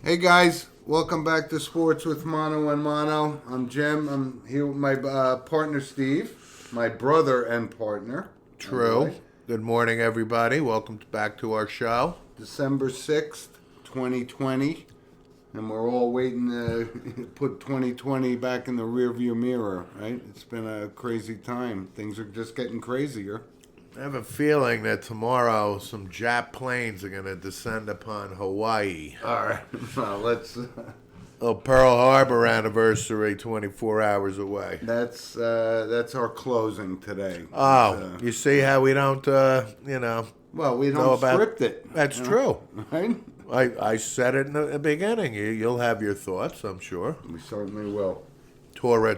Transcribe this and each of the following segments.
Hey guys, welcome back to Sports with Mono and Mono. I'm Jim. I'm here with my partner Steve, my brother and partner. True. Good morning, everybody. Welcome back to our show. December 6th, 2020. And we're all waiting to put 2020 back in the rearview mirror, right? It's been a crazy time. Things are just getting crazier. I have a feeling that tomorrow some Jap planes are going to descend upon Hawaii. All right. Well, let's... Pearl Harbor anniversary 24 hours away. That's our closing today. Oh, you see how we don't, Well, we don't script it. That's true. Right? I said it in the beginning. You'll have your thoughts, I'm sure. We certainly will. Tora.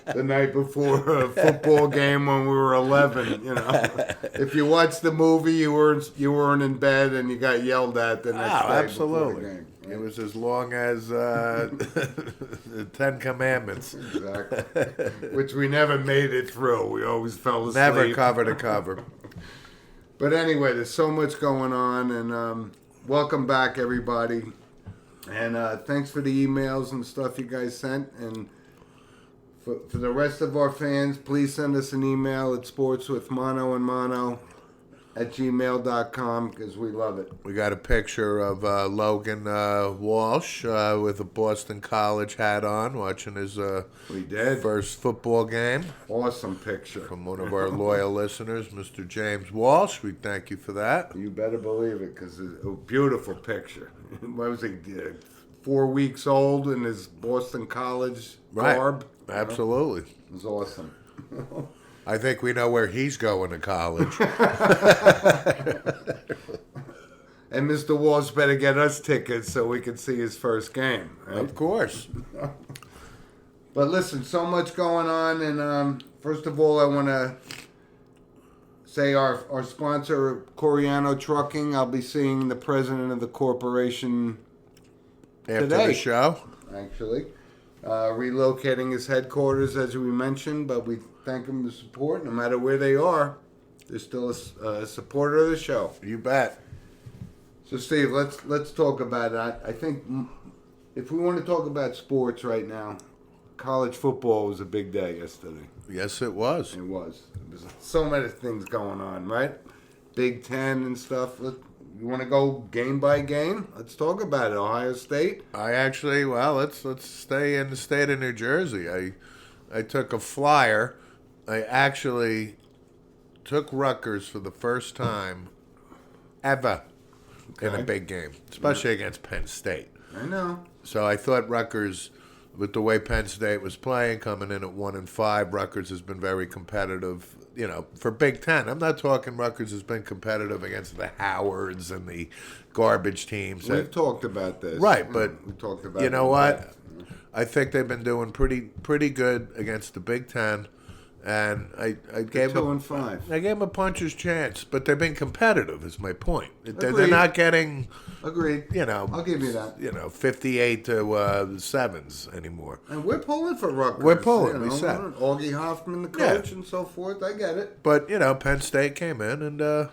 The night before a football game when we were 11, If you watched the movie, you weren't in bed and you got yelled at the next day. Absolutely. Before the game. It was as long as the Ten Commandments. Exactly. Which we never made it through. We always fell asleep. Never cover to cover. But anyway, there's so much going on, and welcome back, everybody. And thanks for the emails and stuff you guys sent. And for the rest of our fans, please send us an email at sportswithmonoandmono@gmail.com because we love it. We got a picture of Logan Walsh with a Boston College hat on, watching his first football game. Awesome picture. From one of our loyal listeners, Mr. James Walsh. We thank you for that. You better believe it because it's a beautiful picture. What was he, 4 weeks old in his Boston College garb? Absolutely. It was awesome. I think we know where he's going to college. And Mr. Walsh better get us tickets so we can see his first game. Right? Of course. But listen, so much going on. And first of all, I want to say our sponsor, Coriano Trucking. I'll be seeing the president of the corporation After today, the show. Actually. Relocating his headquarters, as we mentioned, but we thank them for the support. No matter where they are, they're still a supporter of the show. You bet. So, Steve, let's talk about it. I think if we want to talk about sports right now, college football was a big day yesterday. Yes, it was. It was. There's so many things going on, right? Big Ten and stuff. You want to go game by game? Let's talk about it. Ohio State. Let's stay in the state of New Jersey. I took a flyer. I actually took Rutgers for the first time ever in a big game, especially against Penn State. I know. So I thought Rutgers, with the way Penn State was playing, coming in at 1-5, Rutgers has been very competitive. For Big Ten. I'm not talking Rutgers has been competitive against the Howards and the garbage teams. We've talked about this. Right, but we talked about you know what? I think they've been doing pretty good against the Big Ten. And I gave them 2-5. I gave them a puncher's chance, but they've been competitive. Is my point. They're Agreed. not getting. Agreed. I'll give you that. 58 to 7s anymore. And we're pulling for Rutgers. We're pulling. We said Augie Hoffman, the coach, and so forth. I get it. But Penn State came in, and I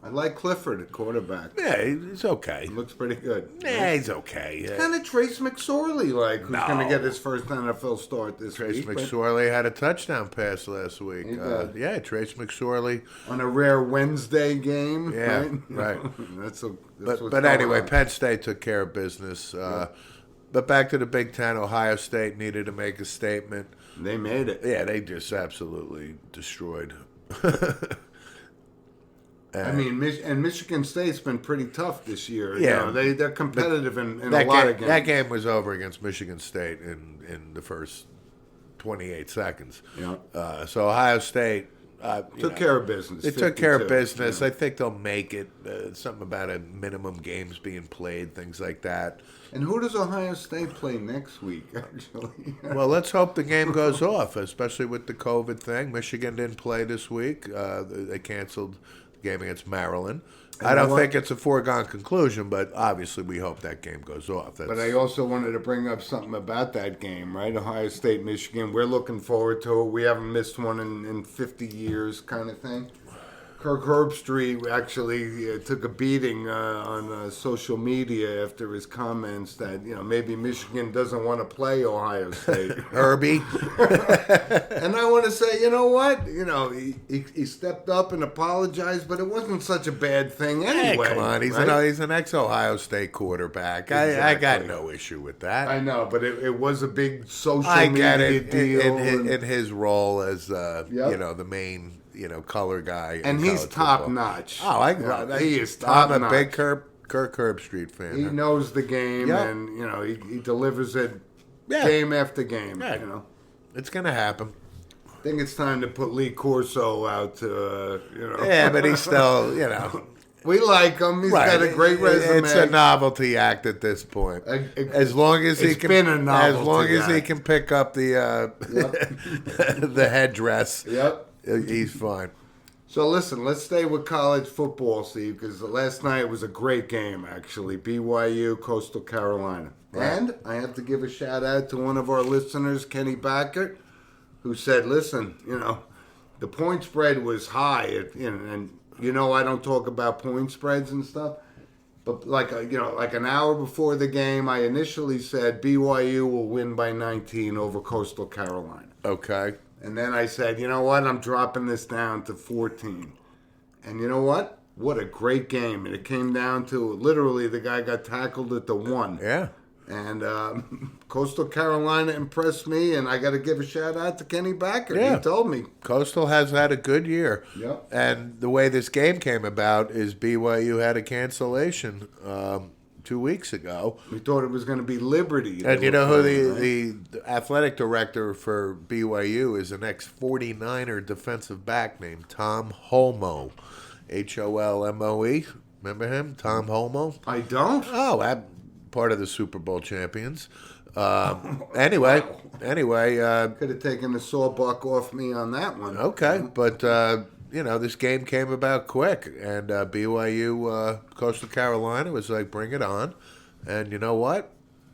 like Clifford at quarterback. Yeah, he's okay. He looks pretty good. Yeah, he's okay. It's kind of Trace McSorley, who's going to get his first NFL start this Trace week. McSorley had a touchdown pass last week. He did. Trace McSorley. On a rare Wednesday game. Yeah, right. But anyway, Penn State took care of business. But back to the Big Ten, Ohio State needed to make a statement. They made it. Yeah, they just absolutely destroyed. And Michigan State's been pretty tough this year. Yeah, they're competitive in a lot of games. That game was over against Michigan State in the first 28 seconds. Yeah. So Ohio State took care of business. They took care of business. Yeah. I think they'll make it. Something about a minimum games being played, things like that. And who does Ohio State play next week, actually? Well, let's hope the game goes off, especially with the COVID thing. Michigan didn't play this week. They canceled the game against Maryland. I don't think it's a foregone conclusion, but obviously we hope that game goes off. But I also wanted to bring up something about that game, right? Ohio State, Michigan. We're looking forward to it. We haven't missed one in 50 years kind of thing. Kirk Herbstreit actually took a beating on social media after his comments that maybe Michigan doesn't want to play Ohio State. Herbie. And I want to say, you know what? He stepped up and apologized, but it wasn't such a bad thing anyway. Hey, come on, he's an ex-Ohio State quarterback. I got no issue with that. I know, but it was a big social I media get it deal. in his role as the main color guy. And he's top notch. Oh, he is top notch. I'm a big Kirk Herbstreit fan. He knows the game, Yep. and he delivers it game after game. Right. It's gonna happen. I think it's time to put Lee Corso out. Yeah, but he's still We like him. He's got a great resume. It's a novelty act at this point. As long as he can, been a novelty as long as he act. can pick up the the headdress. Yep. He's fine. So listen, let's stay with college football, Steve, because last night was a great game, actually. BYU, Coastal Carolina. Right. And I have to give a shout out to one of our listeners, Kenny Backert, who said, listen, the point spread was high, and I don't talk about point spreads and stuff, but like an hour before the game, I initially said BYU will win by 19 over Coastal Carolina. Okay. And then I said, you know what? I'm dropping this down to 14. And you know what? What a great game. And it came down to literally the guy got tackled at the 1. Yeah. And Coastal Carolina impressed me, and I got to give a shout out to Kenny Backert. Yeah. He told me. Coastal has had a good year. Yep. And the way this game came about is BYU had a cancellation 2 weeks ago. We thought it was going to be Liberty. And you know who the athletic director for BYU is? An ex-49er defensive back named Tom Holmoe. Holmoe. Remember him? Tom Holmoe? I don't. Oh, part of the Super Bowl champions. Anyway. Could have taken the sawbuck off me on that one. Okay, but this game came about quick, and BYU, Coastal Carolina was like, bring it on. And you know what?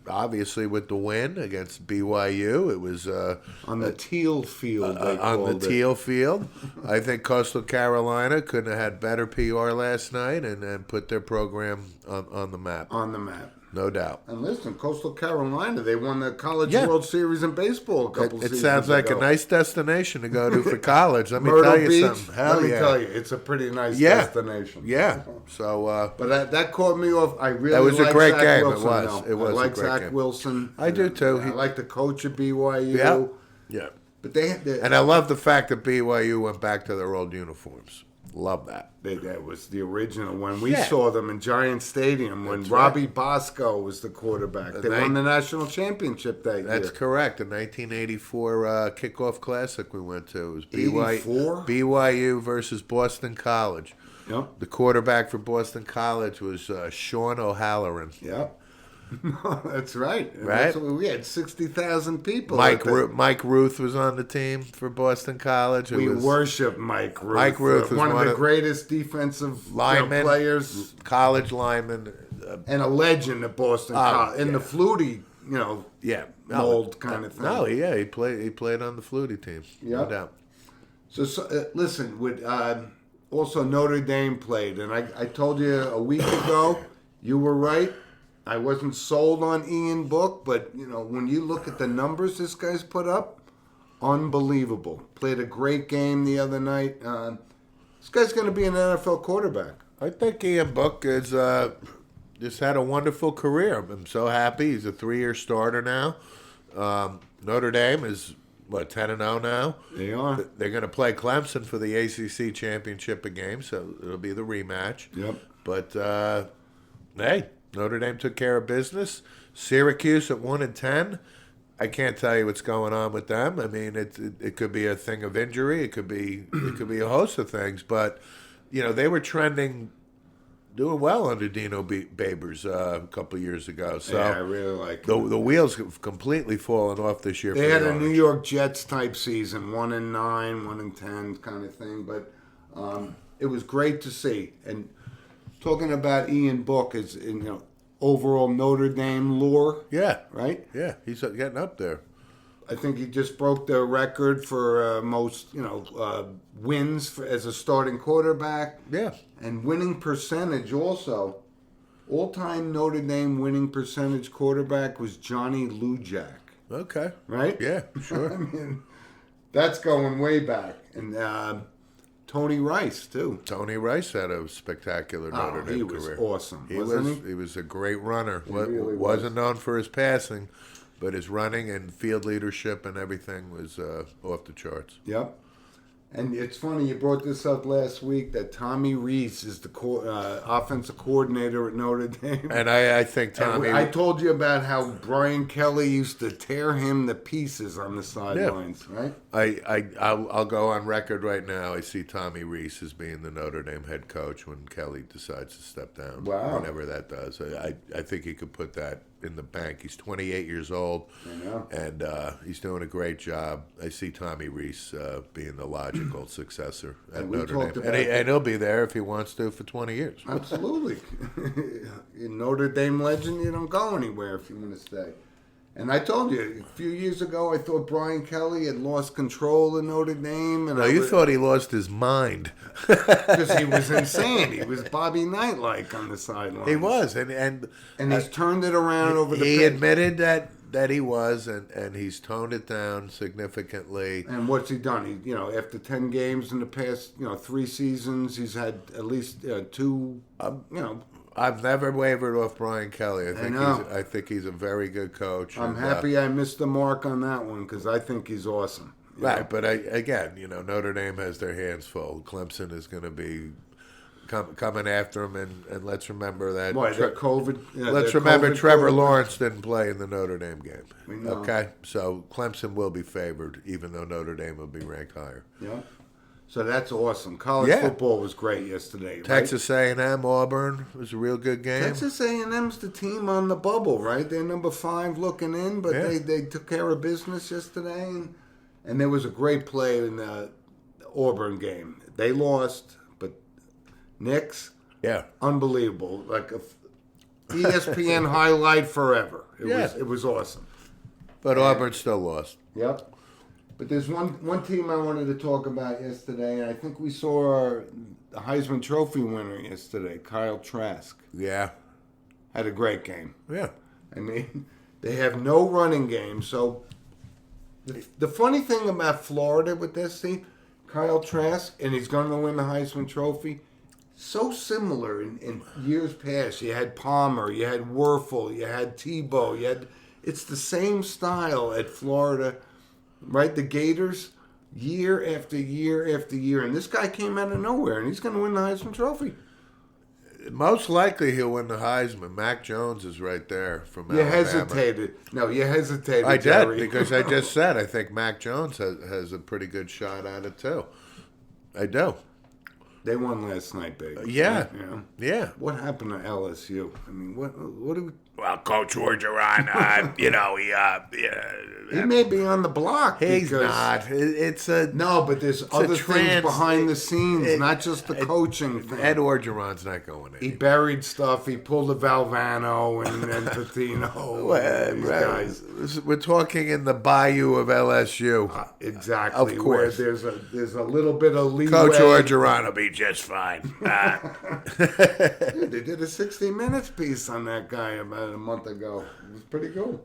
Obviously, with the win against BYU, it was on the teal field. on the teal field. I think Coastal Carolina couldn't have had better PR last night and put their program on the map. On the map. No doubt. And listen, Coastal Carolina, they won the College World Series in baseball a couple seasons ago. It sounds like a nice destination to go to for college. Let me Myrtle tell you Beach, something. Hell let me yeah. tell you, it's a pretty nice destination. Yeah. So, but that caught me off. I really that was a like great Zach game. Wilson, It was. though. It was I like a great Zach game. Wilson. I do too. I like the coach of BYU. Yeah. Yeah. But And I love the fact that BYU went back to their old uniforms. Love that. That was the original when we saw them in Giant Stadium when That's Robbie Bosco was the quarterback. They won the national championship that year. That's correct. The 1984 kickoff classic we went to. It was 84? BYU versus Boston College. Yep. The quarterback for Boston College was Sean O'Halloran. Yep. That's right. Right? That's what we had 60,000 people. Mike Ruth was on the team for Boston College. We worship Mike Ruth. Mike Ruth was one of the greatest defensive linemen, players. College lineman. And a legend at Boston College. In the Flutie, mold kind of thing. No, he played on the Flutie team. No doubt. So listen, also Notre Dame played. And I told you a week ago, you were right. I wasn't sold on Ian Book, but when you look at the numbers this guy's put up, unbelievable. Played a great game the other night. This guy's going to be an NFL quarterback. I think Ian Book is just had a wonderful career. I'm so happy. He's a 3-year starter now. Notre Dame is 10-0 now. They are. They're going to play Clemson for the ACC championship game, so it'll be the rematch. Yep. But hey. Notre Dame took care of business. Syracuse at 1-10. I can't tell you what's going on with them. I mean, it could be a thing of injury. It could be a host of things. But they were doing well under Dino Babers a couple of years ago. So yeah, I really like the wheels have completely fallen off this year. They had a New York Jets type season, 1-9, 1-10 kind of thing. But it was great to see. And talking about Ian Book is overall Notre Dame lore. Yeah. Right? Yeah, he's getting up there. I think he just broke the record for most, wins as a starting quarterback. Yeah. And winning percentage also. All-time Notre Dame winning percentage quarterback was Johnny Lujack, Okay. right? Yeah, sure. I mean, that's going way back. And Tony Rice, too. Tony Rice had a spectacular Notre Dame he was career. awesome, He wasn't he? He was a great runner. really Wasn't known for his passing, but his running and field leadership and everything was off the charts. Yep. And it's funny, you brought this up last week that Tommy Reese is the offensive coordinator at Notre Dame. And I think Tommy. I told you about how Brian Kelly used to tear him to pieces on the sidelines, right? I'll go on record right now. I see Tommy Reese as being the Notre Dame head coach when Kelly decides to step down. Wow. Whenever that does. I think he could put that in the bank. He's 28 years old. I know. And he's doing a great job. I see Tommy Reese being the logical successor at we Notre talked Dame. about And he'll be there if he wants to for 20 years. Absolutely. You're Notre Dame legend, you don't go anywhere if you want to stay. And I told you, a few years ago, I thought Brian Kelly had lost control of Notre Dame. And No, you thought he lost his mind. because he was insane. He was Bobby Knight-like on the sideline. He was. And he's turned it around over the He pit. admitted that he was, and he's toned it down significantly. And what's he done? He, after 10 games in the past, 3 seasons, he's had at least 2, I've never wavered off Brian Kelly. know. I think he's a very good coach. I'm and, happy I missed the mark on that one because I think he's awesome. you know? Right, but again, Notre Dame has their hands full. Clemson is going to be coming after him, and let's remember that. Boy, the COVID. Let's the remember COVID Trevor quarterback. Lawrence didn't play in the Notre Dame game. We know. Okay, so Clemson will be favored, even though Notre Dame will be ranked higher. Yeah. So that's awesome. College Yeah. football was great yesterday. Right? Texas A&M, Auburn was a real good game. Texas A&M's the team on the bubble, right? They're number 5 looking in, but Yeah. they took care of business yesterday. And there was a great play in the Auburn game. They lost, but Knicks, Yeah, unbelievable. Like a ESPN highlight forever. Yeah. It was awesome. but Auburn still lost. Yep. But there's one team I wanted to talk about yesterday, and I think we saw the Heisman Trophy winner yesterday, Kyle Trask. Yeah, Had a great game. yeah. I mean, they have no running game. So the funny thing about Florida with this team, Kyle Trask, and he's going to win the Heisman Trophy, so similar in years past. You had Palmer, you had Werfel, you had Tebow, it's the same style at Florida, right? The Gators, year after year after year. And this guy came out of nowhere, and he's going to win the Heisman Trophy. Most likely he'll win the Heisman. Mac Jones is right there from You Alabama. hesitated. No, you hesitated, I Jerry. did, because I just said I think Mac Jones has a pretty good shot at it, too. I do. They won last night, baby. Yeah. Yeah. Yeah. What happened to LSU? I mean, what do we... Well, Coach Orgeron, He may be on the block. he's because- not. It's a... No, but there's a other trans- things behind the scenes, it- not just the coaching thing. Ed Orgeron's not going He in. buried stuff. He pulled a Valvano and Patino. These guys. We're talking in the bayou of LSU. Exactly. Of Where course. there's a little bit of leeway. Coach Orgeron will be just fine. Dude, they did a 60 Minutes piece on that guy about a month ago. It was pretty cool.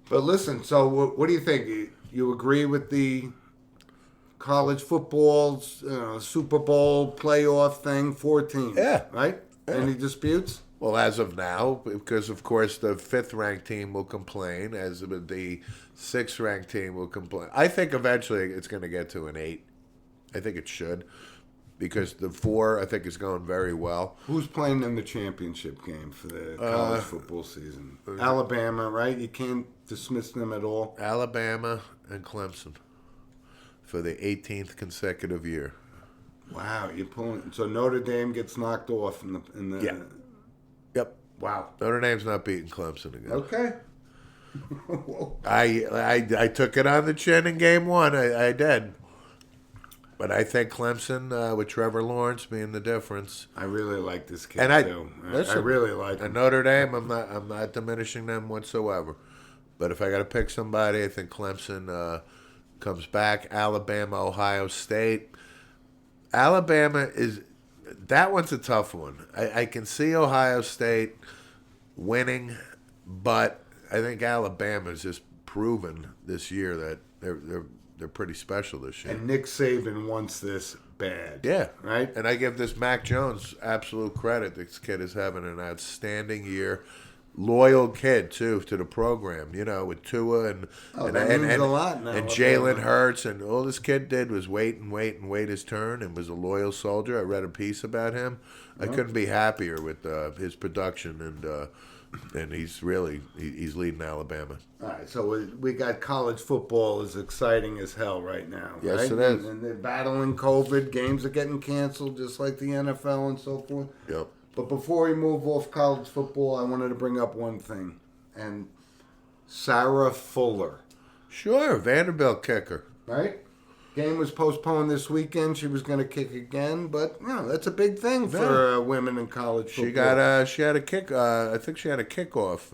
But listen, so what do you think? You agree with the college football's Super Bowl playoff thing, 14? Yeah. Right? Any disputes? Well, as of now, because of course the 5th-ranked team will complain, as the 6th-ranked team will complain. I think eventually it's going to get to an 8. I think it should, because the 4 I think is going very well. Who's playing in the championship game for the college football season? Alabama, right? You can't dismiss them at all. Alabama and Clemson for the 18th consecutive year. Wow, you're pulling. So Notre Dame gets knocked off in the. Yeah. Yep. Wow. Notre Dame's not beating Clemson again. Okay. I took it on the chin in game 1. I did. But I think Clemson, with Trevor Lawrence being the difference, I really like this kid and too. I listen, really like and him. Notre Dame, I'm not diminishing them whatsoever. But if I got to pick somebody, I think Clemson comes back. Alabama, Ohio State. Alabama is that one's a tough one. I can see Ohio State winning, but I think Alabama's just proven this year that they're pretty special this year. And Nick Saban wants this bad. Yeah, right. And I give this Mac Jones absolute credit. This kid is having an outstanding year. Loyal kid too to the program, with Tua and that means a lot now. And Jalen Hurts, and all this kid did was wait his turn, and was a loyal soldier. I read a piece about him. I couldn't be happier with his production, and he's leading Alabama. All right, so we got college football is exciting as hell right now. Yes, right? it is. And they're battling COVID. Games are getting canceled, just like the NFL and so forth. Yep. But before we move off college football, I wanted to bring up one thing. And Sarah Fuller. Sure, Vanderbilt kicker. Right? Game was postponed this weekend. She was going to kick again, but that's a big thing for women in college football. She had a kick. I think she had a kickoff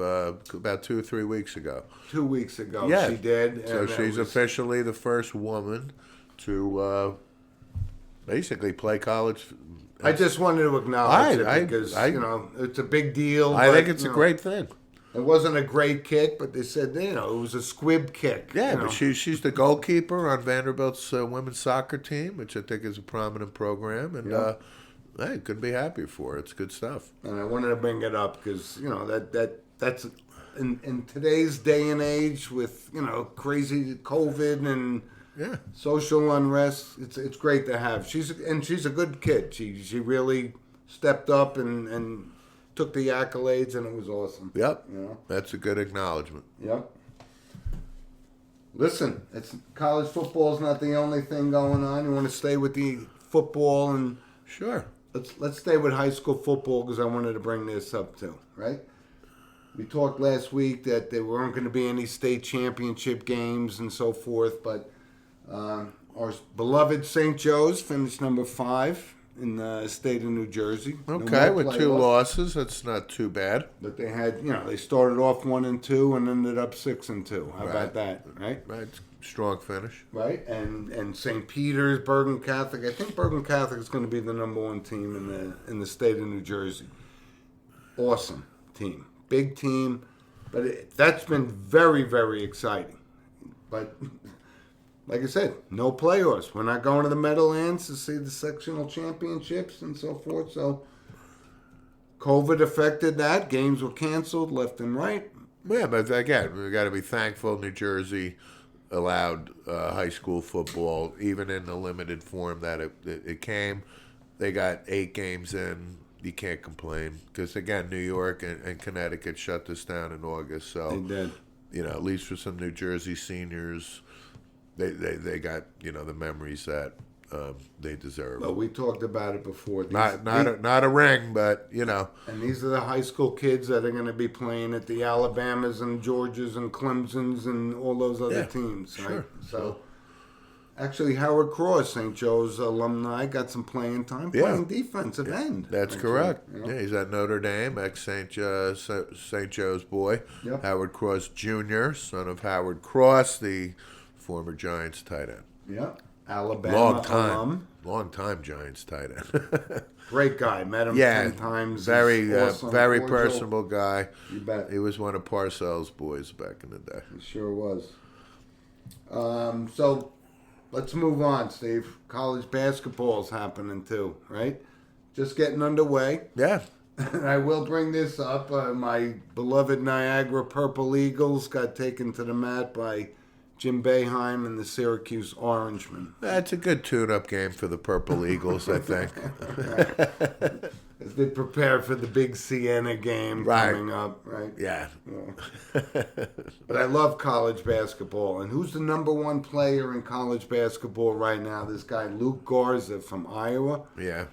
about 2 or 3 weeks ago. 2 weeks ago, yeah. she did. So she's officially the first woman to basically play college. I just wanted to acknowledge it because it's a big deal. I think it's a great thing. It wasn't a great kick, but they said it was a squib kick. Yeah, but she's the goalkeeper on Vanderbilt's women's soccer team, which I think is a prominent program, and hey, couldn't be happier for her. It's good stuff. And I wanted to bring it up because that's in today's day and age with crazy COVID and social unrest. It's great to have. She's a good kid. She really stepped up and took the accolades, and it was awesome. Yep. That's a good acknowledgement. Yep. Listen, college football is not the only thing going on. You want to stay with the football, and sure. Let's stay with high school football because I wanted to bring this up too. Right. We talked last week that there weren't going to be any state championship games and so forth, but our beloved St. Joe's finished number 5 in the state of New Jersey. Okay, with 2 losses, that's not too bad. But they had, they started off 1-2 and ended up 6-2. How about that, right? Right, strong finish. Right, and St. Peter's, Bergen Catholic. I think Bergen Catholic is going to be the number 1 team in the state of New Jersey. Awesome team, big team, but that's been very, very exciting. But like I said, no playoffs. We're not going to the Meadowlands to see the sectional championships and so forth. So COVID affected that. Games were canceled left and right. Yeah, but again, we got to be thankful New Jersey allowed high school football, even in the limited form that it came. They got 8 games in. You can't complain because, again, New York and Connecticut shut this down in August. So, they did. At least for some New Jersey seniors, they got the memories that they deserve. Well, we talked about it before. Not a ring, but And these are the high school kids that are going to be playing at the Alabamas and Georgias and Clemsons and all those other teams. Right? Sure. So, actually, Howard Cross, St. Joe's alumni, got some playing time playing defensive end. That's correct. Yeah, he's at Notre Dame, ex-St. Joe's boy. Yep. Howard Cross Jr., son of Howard Cross, the former Giants tight end. Yeah. Alabama alum. Long time Giants tight end. Great guy. Met him 10 times. Very, awesome, very cordial. personable guy. You bet. He was one of Parcells' boys back in the day. He sure was. So let's move on, Steve. College basketball's happening too, right? Just getting underway. Yeah. And I will bring this up. My beloved Niagara Purple Eagles got taken to the mat by Jim Boeheim and the Syracuse Orangemen. That's a good tune-up game for the Purple Eagles, I think. As they prepare for the big Siena game coming up, right? Yeah. But I love college basketball. And who's the number 1 player in college basketball right now? This guy, Luke Garza from Iowa. Yeah.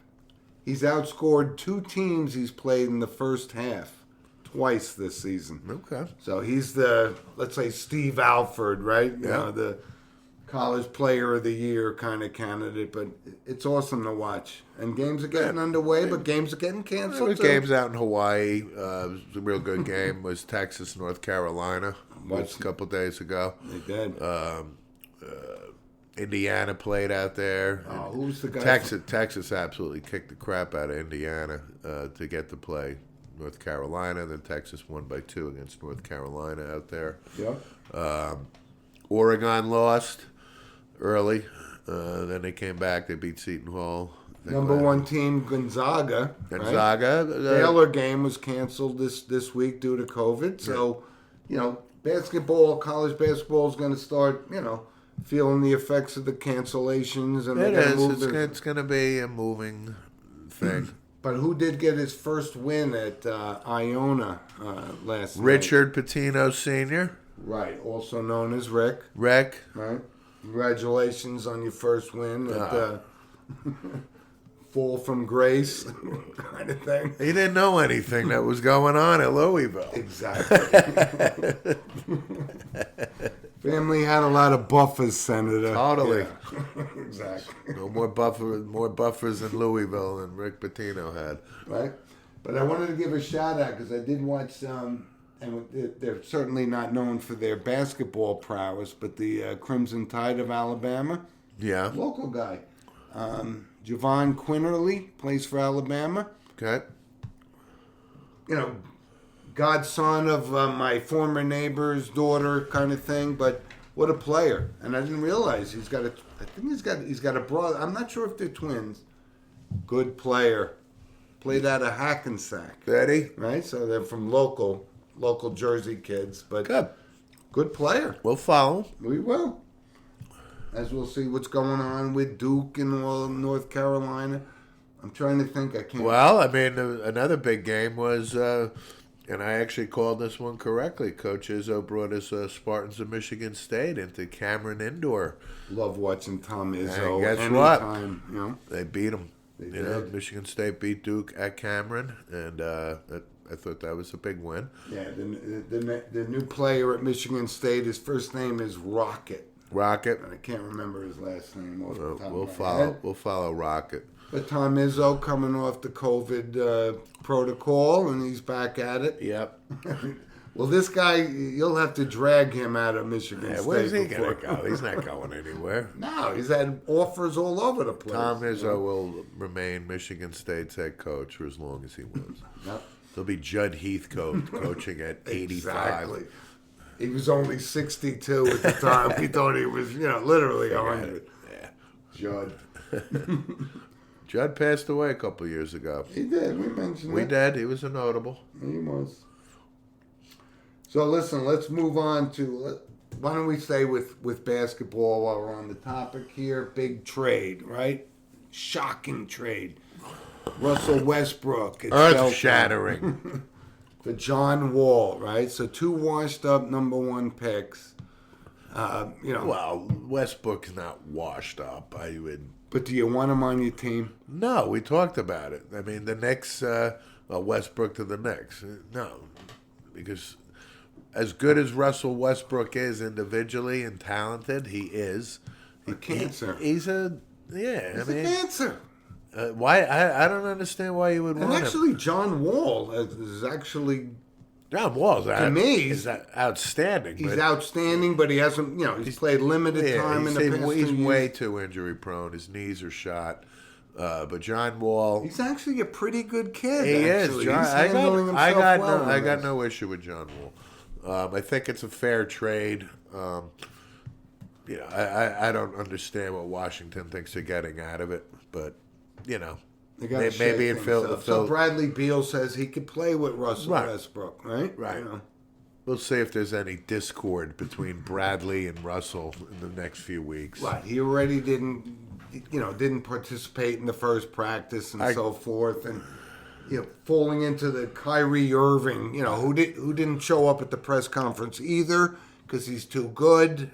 He's outscored 2 teams he's played in the first half. Twice this season. Okay. So he's the, let's say, Steve Alford, right? Yeah. The college player of the year kind of candidate. But it's awesome to watch. And games are getting underway, but games are getting canceled. There was games out in Hawaii. It was a real good game. Was Texas, North Carolina. was a couple days ago. They did. Indiana played out there. Oh, who's the guy? Texas absolutely kicked the crap out of Indiana to get to play North Carolina. Then Texas won by 2 against North Carolina out there. Yeah. Oregon lost early. Then they came back. They beat Seton Hall. Number 1 team, Gonzaga. Gonzaga. Right? Baylor game was canceled this week due to COVID. So, basketball, college basketball is going to start, feeling the effects of the cancellations. And It is. It's going to be a moving thing. But who did get his first win at Iona last night? Richard Pitino Sr. Right, also known as Rick. Rick. Right. Congratulations on your first win at Fall from Grace kind of thing. He didn't know anything that was going on at Louisville. Exactly. Family had a lot of buffers, Senator. Totally. Yeah. Exactly. No more buffers in Louisville than Rick Pitino had. Right. But I wanted to give a shout out because I did watch and they're certainly not known for their basketball prowess, but the Crimson Tide of Alabama. Yeah. Local guy. Javon Quinterly plays for Alabama. Okay. Godson of my former neighbor's daughter kind of thing, but what a player. And I didn't realize he's got a brother. I'm not sure if they're twins. Good player. Played out of Hackensack. Ready? Right? So they're from local Jersey kids, but good player. We'll follow. We will. As we'll see what's going on with Duke and all North Carolina. I'm trying to think. I can't. Well, I mean, another big game was, and I actually called this one correctly. Coach Izzo brought us Spartans of Michigan State into Cameron Indoor. Love watching Tom Izzo. And guess anytime, what? They beat him. They did. Michigan State beat Duke at Cameron, and I thought that was a big win. Yeah, the new player at Michigan State, his first name is Rocket. Rocket. And I can't remember his last name. We'll follow Rocket. But Tom Izzo coming off the COVID protocol, and he's back at it. Yep. Well, this guy, you'll have to drag him out of Michigan State. Where's he going to go? He's not going anywhere. No, he's had offers all over the place. Tom Izzo will remain Michigan State's head coach for as long as he lives. Yep. There'll be Judd Heathcote coaching at 85. Exactly. He was only 62 at the time. We thought he was, literally 100. Yeah. Judd. Judd passed away a couple of years ago. He did. We mentioned We it. did. He was a notable. He was. So listen, let's move on to. Why don't we stay with basketball while we're on the topic here? Big trade, right? Shocking trade. Russell Westbrook. Earth-shattering. For John Wall, right? So 2 washed-up number 1 picks. Well, Westbrook's not washed up. I would. But do you want him on your team? No, we talked about it. I mean, the Knicks, Westbrook to the Knicks. No, because as good as Russell Westbrook is individually and talented, he is. A cancer. He's a cancer. Why? I don't understand why you would want And him. actually, John Wall is actually. John Wall's to me, is outstanding. He's outstanding, but he hasn't. He's played limited time in the past. He's 2 way years. too injury prone. His knees are shot. But John Wall, he's actually a pretty good kid. He is. He's I handling got no issue with John Wall. I think it's a fair trade. I don't understand what Washington thinks they're getting out of it, but maybe it feels. So Bradley Beal says he could play with Russell Westbrook, right? Right. We'll see if there's any discord between Bradley and Russell in the next few weeks. Right. He already didn't participate in the first practice and so forth, and falling into the Kyrie Irving, who didn't show up at the press conference either because he's too good,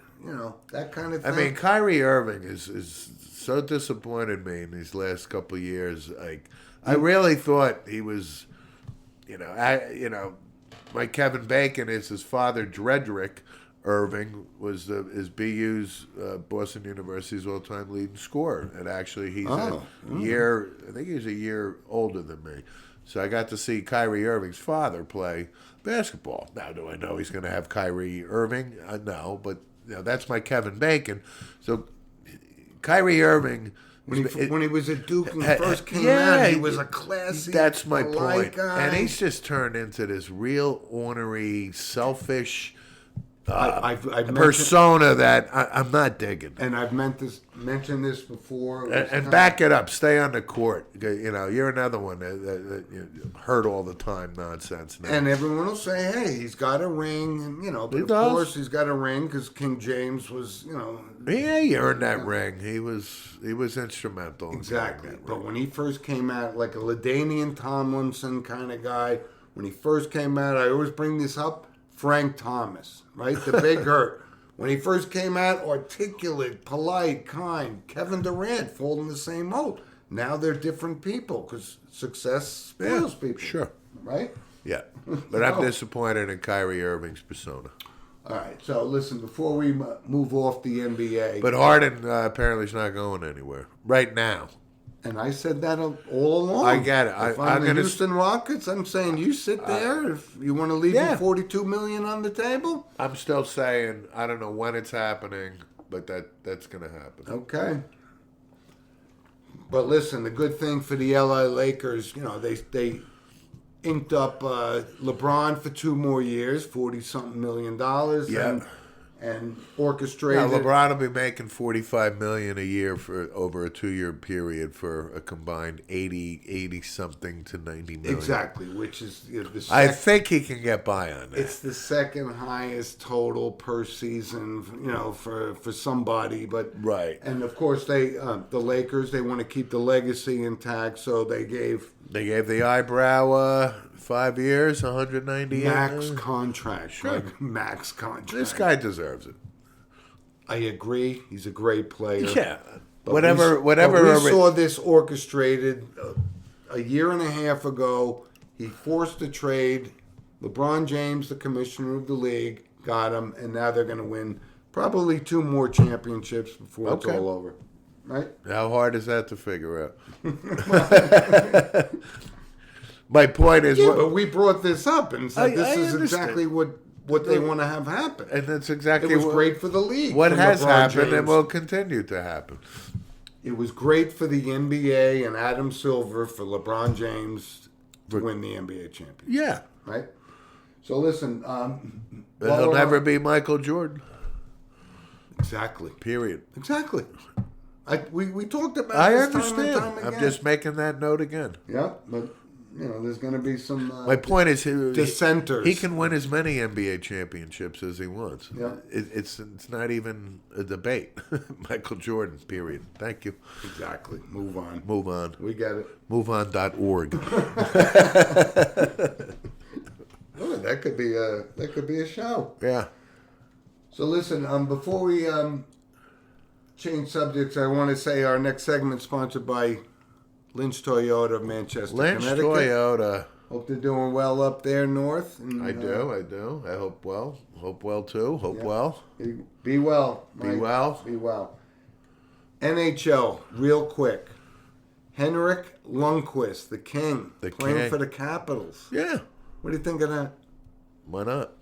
that kind of thing. I mean, Kyrie Irving is so disappointed me in these last couple of years. Like, I really thought he was, like Kevin Bacon is his father, Dredrick Irving, was BU's Boston University's all-time leading scorer, and actually he's I think he's a year older than me. So I got to see Kyrie Irving's father play basketball. Now, do I know he's going to have Kyrie Irving? No, but that's my Kevin Bacon. So Kyrie Irving. When he was at Duke and first came out, he was a classy, that's my polite point. guy. And he's just turned into this real ornery, selfish I've persona that I'm not digging. And I've mentioned this before. And back it up. Stay on the court. You're another one that hurt all the time nonsense now. And everyone will say, "Hey, he's got a ring," and but of course he's got a ring because King James was, Yeah, he earned that ring. He was instrumental. Exactly. But when he first came out, like a LaDainian Tomlinson kind of guy, when he first came out, I always bring this up. Frank Thomas, right? The Big Hurt. When he first came out, articulate, polite, kind. Kevin Durant fall in the same mold. Now they're different people because success spoils people. Sure. Right? Yeah. But I'm disappointed in Kyrie Irving's persona. All right. So listen, before we move off the NBA. But Harden apparently is not going anywhere right now. And I said that all along. I get it. If I'm the Houston Rockets, I'm saying you sit there. If you want to leave your $42 million on the table. I'm still saying I don't know when it's happening, but that's going to happen. Okay. But listen, the good thing for the LA Lakers, they inked up LeBron for 2 more years, $40-something million. Yeah. And orchestrated. Now, LeBron will be making $45 million a year for over a 2-year period for a combined 80 something to 90 million. Exactly, which is I think he can get by on that. It's the second highest total per season, for somebody. But right. And of course, the Lakers, they want to keep the legacy intact, so they gave the eyebrow 5 years, 198 max contract. Sure. Like max contract. This guy deserves it. I agree. He's a great player. Yeah. But whatever. We saw this orchestrated a year and a half ago. He forced a trade. LeBron James, the commissioner of the league, got him, and now they're going to win probably 2 more championships before it's all over. Right? How hard is that to figure out? My point is, but we brought this up and said this is exactly what they want to have happen. And that's exactly it was great for the league. What has LeBron happened James. And will continue to happen. It was great for the NBA and Adam Silver for LeBron James to win the NBA championship. Yeah. Right? So listen. He'll never be Michael Jordan. Exactly. Period. Exactly. We talked about I this understand. time and time again. I'm just making that note again. Yeah, but there's going to be some my point is dissenters. He can win as many NBA championships as he wants. Yeah. It's not even a debate. Michael Jordan, period. Thank you. Exactly. Move on. Move on. We get it. MoveOn.org. Oh, that could be a show. Yeah. So listen, before we change subjects, I want to say our next segment sponsored by Lynch Toyota of Manchester, Connecticut. Toyota. Hope they're doing well up there north. And, I do. I hope well. Hope well too. Hope well. Be well. Mike. Be well. Be well. NHL, real quick. Henrik Lundqvist, the king, playing for the Capitals. Yeah. What do you think of that? Why not?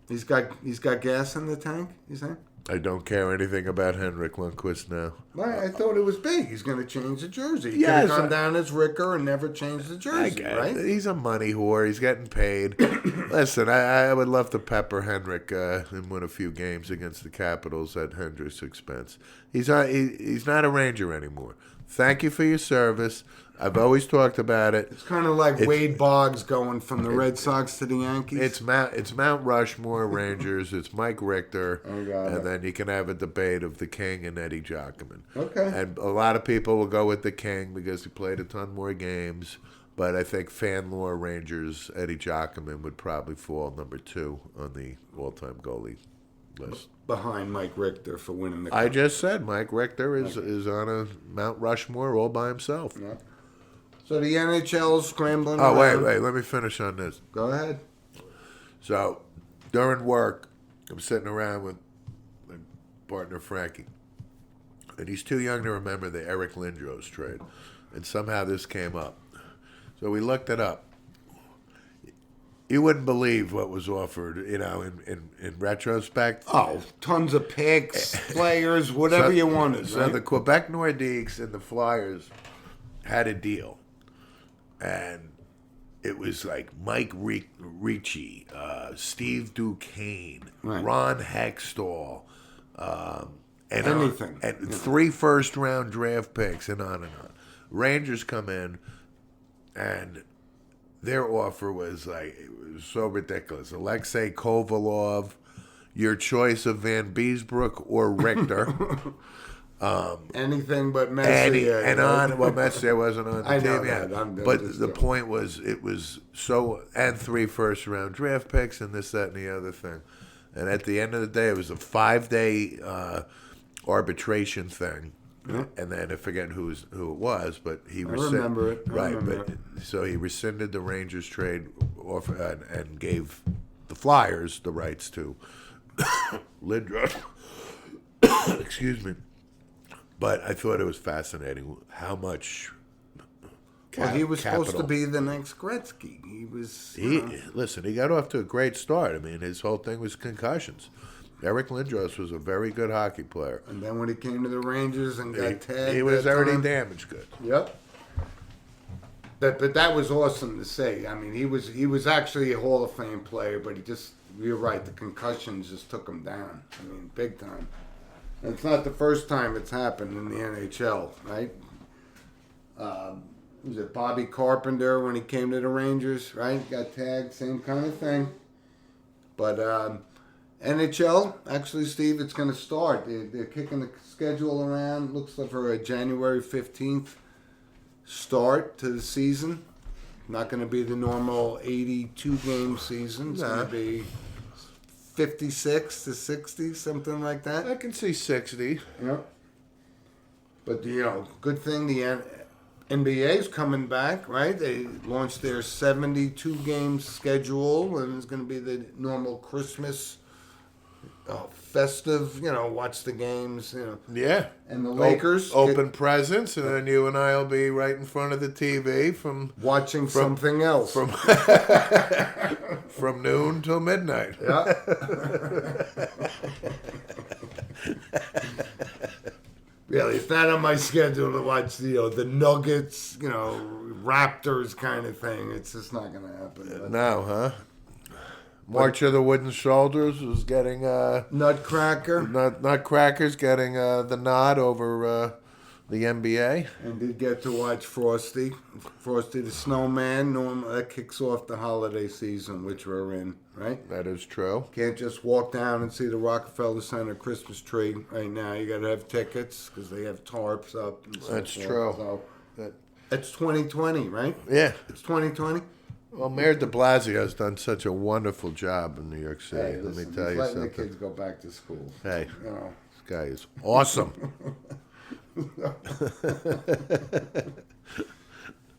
He's got gas in the tank, you think? I don't care anything about Henrik Lundqvist now. Well, I thought it was big. He's going to change the jersey. He Yes, could have gone down as Ricker and never changed the jersey, right? He's a money whore. He's getting paid. Listen, I would love to pepper Henrik and win a few games against the Capitals at Hendrik's expense. He's not a Ranger anymore. Thank you for your service. I've always talked about it. It's kind of like Wade Boggs going from the Red Sox to the Yankees. It's Mount Rushmore Rangers. It's Mike Richter. And then you can have a debate of the King and Eddie Jockman. Okay. And a lot of people will go with the King because he played a ton more games. But I think fan lore Rangers, Eddie Jockman would probably fall number 2 on the all-time goalie list. Behind Mike Richter for winning the cup. I just said Mike Richter is on a Mount Rushmore all by himself. Yeah. So the NHL's scrambling Oh, around. wait. Let me finish on this. Go ahead. So, during work, I'm sitting around with my partner, Frankie. And he's too young to remember the Eric Lindros trade. And somehow this came up. So we looked it up. You wouldn't believe what was offered, in retrospect. Oh, tons of picks, players, whatever you wanted. So Right? the Quebec Nordiques and the Flyers had a deal, and it was like Mike Ricci, Steve Duquesne, Right. Ron Hextall, and Anything. and 3 first-round draft picks, and on and on. Rangers come in, and their offer was it was so ridiculous. Alexei Kovalov, your choice of Van Beesbrook or Richter. Anything but Messier. Messier wasn't on the I know team yet. that. I'm But just the joking. point was, it was and 3 first-round draft picks and this, that, and the other thing. And at the end of the day, it was a 5-day arbitration thing. And then I forget who it was, but he remember it. I Right, remember so he rescinded the Rangers trade offer and gave the Flyers the rights to Lindros. Excuse me. But I thought it was fascinating how much. Well, he was supposed to capital- be the next Gretzky. He was. Listen, he got off to a great start. I mean, his whole thing was concussions. Eric Lindros was a very good hockey player. And then when he came to the Rangers and got tagged, He was that already time- damaged good. Yep. But that was awesome to see. I mean, he was actually a Hall of Fame player, but you're right, the concussions just took him down. I mean, big time. And it's not the first time it's happened in the NHL, right? Was it Bobby Carpenter when he came to the Rangers, right? Got tagged, same kind of thing. But NHL, actually, Steve, it's going to start. They're kicking the schedule around. Looks like for a January 15th start to the season. Not going to be the normal 82-game season. It's going to be 56 to 60, something like that. I can see 60. Yep. But, good thing the NBA's coming back, right? They launched their 72-game schedule, and it's going to be the normal Christmas festive, watch the games, Yeah. And the Lakers Open presents, and then you and I will be right in front of the TV watching something else. from noon till midnight. Yeah. Really, it's not on my schedule to watch the Nuggets, Raptors kind of thing. It's just not going to happen. Now, huh? March of the Wooden Shoulders was getting Nutcracker. Nutcracker's getting the nod over the NBA. And did get to watch Frosty the Snowman. That kicks off the holiday season, which we're in, right? That is true. Can't just walk down and see the Rockefeller Center Christmas tree right now. You got to have tickets because they have tarps up. And so That's forth. true. So That- it's 2020, right? Yeah. It's 2020. Well, Mayor de Blasio has done such a wonderful job in New York City. Hey, Let listen, me tell he's you letting something. the kids go back to school. Hey, You know. this guy is awesome.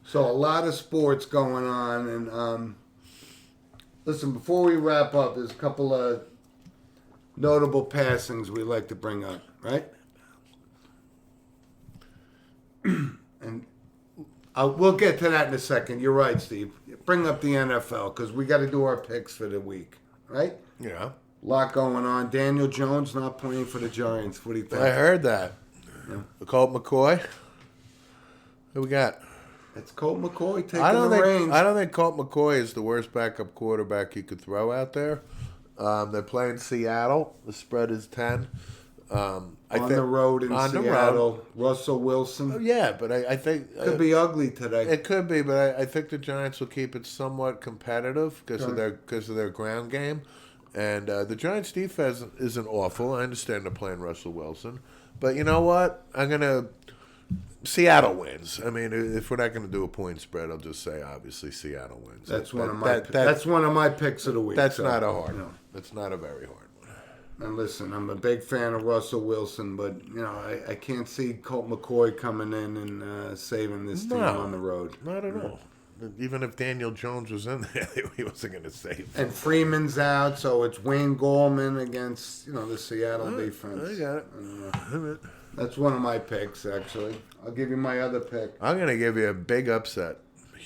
So a lot of sports going on, and listen. Before we wrap up, there's a couple of notable passings we like to bring up, right? And we'll get to that in a second. You're right, Steve. Bring up the NFL because we got to do our picks for the week, right? Yeah. A lot going on. Daniel Jones not playing for the Giants. What do you think? I heard that. Yeah. Colt McCoy. Who we got? It's Colt McCoy taking I don't the think reins. I don't think Colt McCoy is the worst backup quarterback you could throw out there. They're playing Seattle. The spread is 10. On the road in on the Seattle. Russell Wilson. Yeah, but I think Could be ugly today. it could be, but I think the Giants will keep it somewhat competitive because of Sure. their ground game, and the Giants' defense isn't awful. I understand they're playing Russell Wilson, but you know what? Seattle wins. I mean, if we're not going to do a point spread, I'll just say obviously Seattle wins. That's one of my picks of the week. That's so, not a hard you know. one. That's not a very hard one. And listen, I'm a big fan of Russell Wilson, but I can't see Colt McCoy coming in and saving this team No. on the road. Not at all. Even if Daniel Jones was in there, he wasn't going to save. And Freeman's out, so it's Wayne Gallman against the Seattle defense. I got it. That's one of my picks, actually. I'll give you my other pick. I'm going to give you a big upset.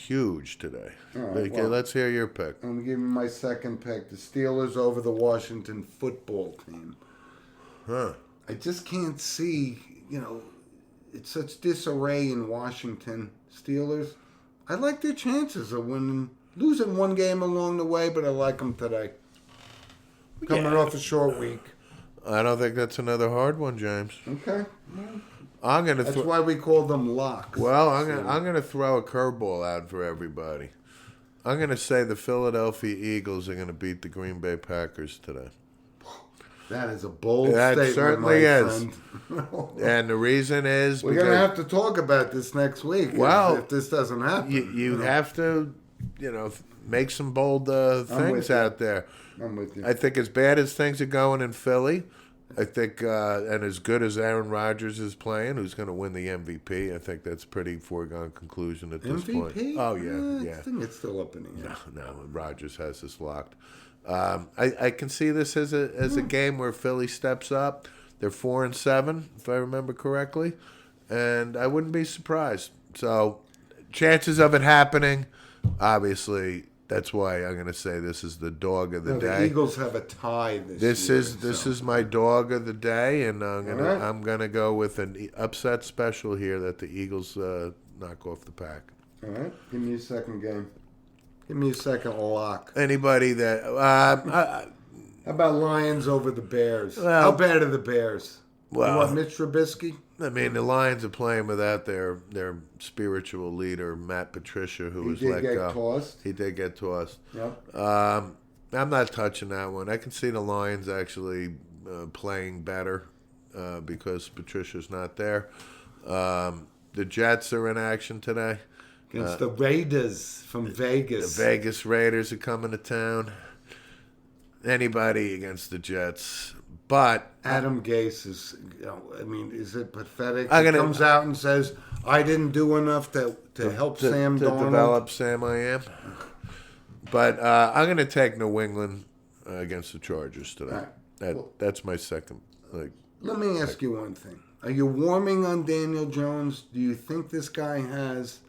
huge today. All right, well, Let's hear your pick. I'm gonna give you my second pick: the Steelers over the Washington football team. Huh. I just can't see, it's such disarray in Washington. Steelers, I like their chances of winning, losing one game along the way, but I like them today. Coming off a short week. I don't think that's another hard one, James. Okay. I'm gonna. That's why we call them locks. Well, I'm gonna throw a curveball out for everybody. I'm gonna say the Philadelphia Eagles are gonna beat the Green Bay Packers today. That is a bold That statement, certainly my is. friend. And the reason is We're going to have to talk about this next week if this doesn't happen. You have to, make some bold things out there. I'm with you. I think as bad as things are going in Philly, I think, and as good as Aaron Rodgers is playing, who's going to win the MVP, I think that's pretty foregone conclusion at this point. MVP? Oh, yeah. I think it's still up in the air. No, Rodgers has this locked. I can see this as a game where Philly steps up. They're 4-7, if I remember correctly, and I wouldn't be surprised. So, chances of it happening, obviously, that's why I'm going to say this is the dog of the day. The Eagles have a tie this year. This is my dog of the day, and right. I'm gonna go with an upset special here that the Eagles knock off the Pack. All right, give me a second game. Give me a second lock. Anybody that How about Lions over the Bears? Well- How bad are the Bears? Well- You want Mitch Trubisky? I mean, the Lions are playing without their spiritual leader, Matt Patricia, who was He did let get go. tossed. He did get tossed. Yep. I'm not touching that one. I can see the Lions actually playing better because Patricia's not there. The Jets are in action today. Against the Raiders from Vegas. The Vegas Raiders are coming to town. Anybody against the Jets. But Adam Gase is, is it pathetic? I'm He gonna- comes out and says, I didn't do enough to help Sam to Darnold. develop Sam I am. But I'm going to take New England against the Chargers today. All right. That's my second. Let me ask you one thing. Are you warming on Daniel Jones? Do you think this guy has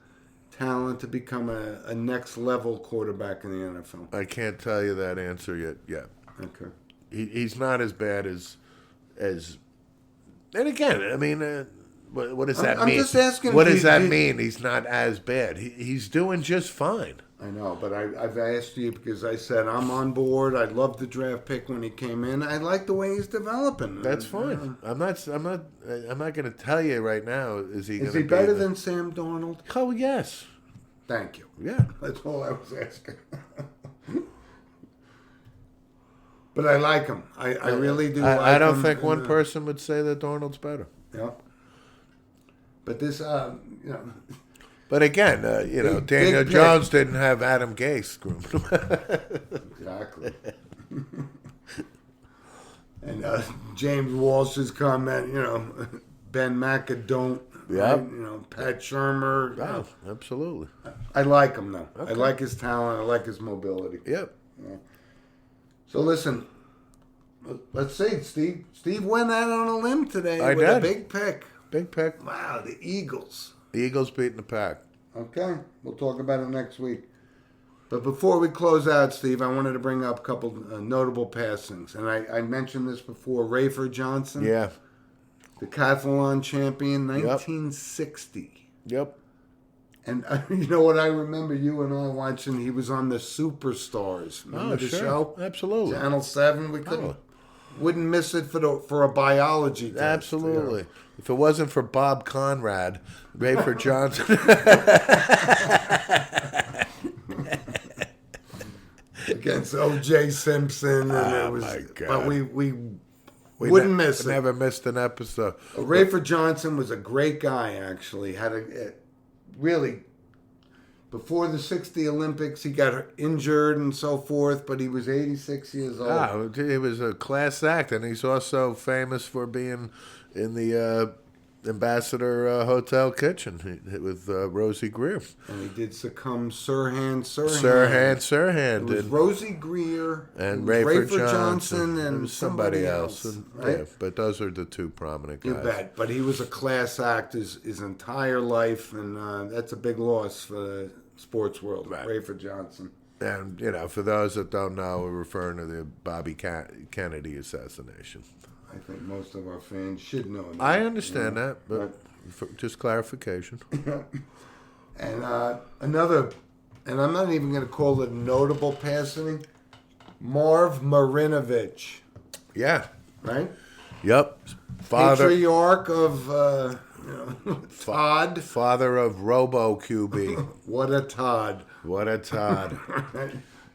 talent to become a next level quarterback in the NFL? I can't tell you that answer yet. Okay. He's not as bad as. And again, I mean, what does that I'm mean? just asking, What does that mean? He's not as bad. He's doing just fine. I know, but I've asked you because I said I'm on board. I loved the draft pick when he came in. I like the way he's developing. That's fine. I'm not going to tell you right now. Is he better than Sam Darnold? Oh yes. Thank you. Yeah. That's all I was asking. But I like him. I really do. I don't him, think and, one person would say that Darnold's better. Yeah. But this, But again, Big Daniel pick. Jones didn't have Adam Gase groomed him. Exactly. And James Walsh's comment, Ben McAdoo, Yep. right? Pat Shermer. Oh, absolutely. I like him though. Okay. I like his talent. I like his mobility. Yep. So listen, let's see. Steve went out on a limb today I with a did. big pick. Big pick. Wow, the Eagles. The Eagles beating the Pack. Okay, we'll talk about it next week. But before we close out, Steve, I wanted to bring up a couple notable passings. And I mentioned this before. Rayford Johnson, Yeah. the Cathlon champion, 1960. Yep. And you know what I remember you and I watching? He was on the Superstars. Remember the sure. show? Absolutely. Channel 7. We wouldn't miss it for a biology test. Absolutely. If it wasn't for Bob Conrad, Rayford Johnson. Against O.J. Simpson. And it was, my God. But we wouldn't miss it. Never missed an episode. Rayford Johnson was a great guy, actually. Had a really, before the 60 Olympics, he got injured and so forth, but he was 86 years old. He was a class act, and he's also famous for being in the Ambassador Hotel kitchen with Rosie Greer. And he did succumb Sirhan. Sirhan. It was Rosie Greer And it was Rayford Johnson It and was somebody else. right? Yeah, but those are the two prominent guys. You bet. But he was a class act his entire life, and that's a big loss for sports world. Right. Rayford Johnson. And, for those that don't know, we're referring to the Bobby Kennedy assassination. I think most of our fans should know that. I understand that, but just clarification. And another, and I'm not even going to call it notable passing, Marv Marinovich, Yeah. right? Yep. Father Patriarch of Todd. father of Robo QB. What a Todd. What a Todd.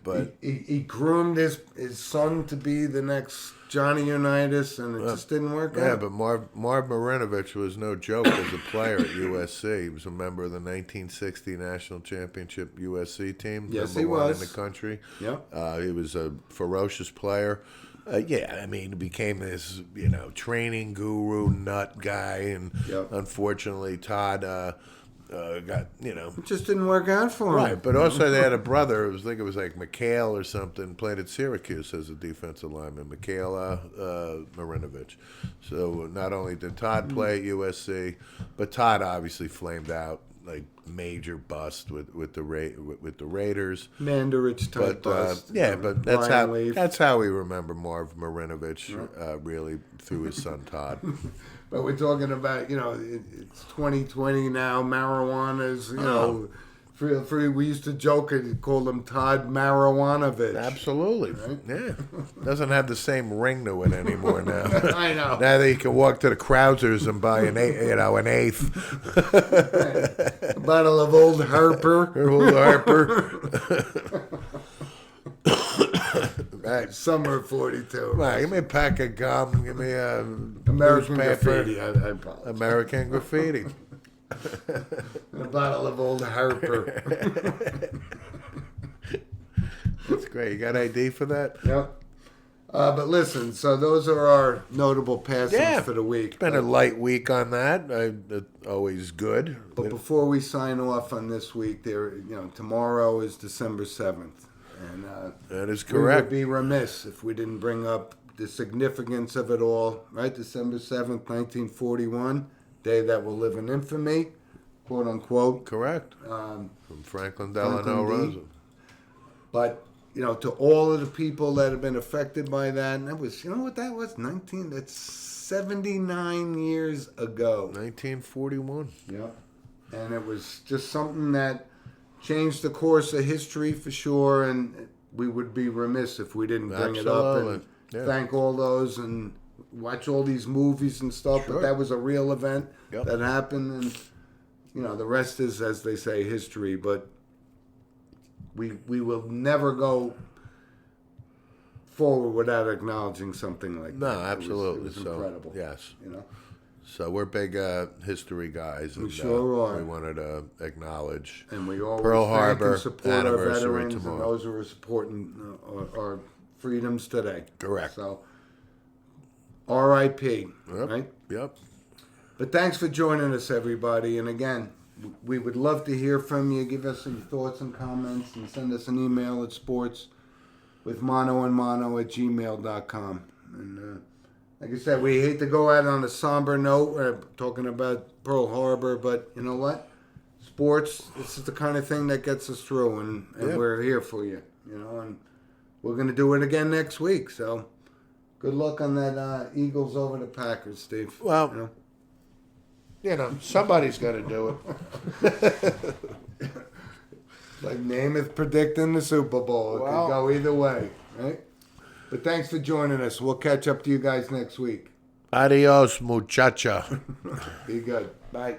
But He groomed his son to be the next Johnny Unitas, and it just didn't work yeah, out. but Marv Marinovich was no joke as a player at USC. He was a member of the 1960 National Championship USC team. Yes, number he one was. in the country. Yep. He was a ferocious player. Yeah, I mean, he became this, training guru, nut guy, and Yep. unfortunately, Todd got, It just didn't work out for him. Right, but also they had a brother. I think it was like Mikhail or something. Played at Syracuse as a defensive lineman, Mikhail Marinovich. So not only did Todd play at USC, but Todd obviously flamed out, like major bust with the Raiders. Mandarich type But bust. but that's how we remember Marv Marinovich really through his son Todd. But we're talking about, it's 2020 now. Marijuana's, we used to joke and call him Todd Marijuanovich. Absolutely. Yeah. Doesn't have the same ring to it anymore now. I know. Now that you can walk to the Krausers and buy an eighth. A bottle of Old Harper. Old Harper. Right. Summer of 42. Right. Give me a pack of gum. Give me a American newspaper. Graffiti. I apologize. American Graffiti. A bottle of Old Harper. That's great. You got ID for that? Yep. But listen, so those are our notable passings for the week. It's been a light week on that. Always good. But before we sign off on this week, tomorrow is December 7th. And That is we would correct. be remiss if we didn't bring up the significance of it all, right? December 7th, 1941, day that will live in infamy, quote unquote. Correct. From Franklin Delano Franklin D. Roosevelt. But, to all of the people that have been affected by that, and that was, what that was? That's 79 years ago. 1941. Yep. And it was just something that changed the course of history for sure, and we would be remiss if we didn't bring it up and thank all those and watch all these movies and stuff. Sure. But that was a real event Yep. that happened, and the rest is, as they say, history. But we will never go forward without acknowledging something like that. No, absolutely. It was So, incredible. yes. You know. So we're big history guys. And, We sure are. We wanted to acknowledge And we always Pearl thank Harbor and support our anniversary veterans tomorrow. and those who are supporting our freedoms today. Correct. So, R.I.P. Yep. Right? Yep. But thanks for joining us, everybody. And again, we would love to hear from you. Give us some thoughts and comments and send us an email at sportswithmonoandmono@gmail.com. And like I said, we hate to go out on a somber note talking about Pearl Harbor, but you know what? Sports, this is the kind of thing that gets us through, and we're here for you. And we're going to do it again next week. So good luck on that Eagles over the Packers, Steve. Well, somebody's got to do it. Like Namath predicting the Super Bowl. It Well, could go either way, right? But thanks for joining us. We'll catch up to you guys next week. Adios, muchacha. Be good. Bye.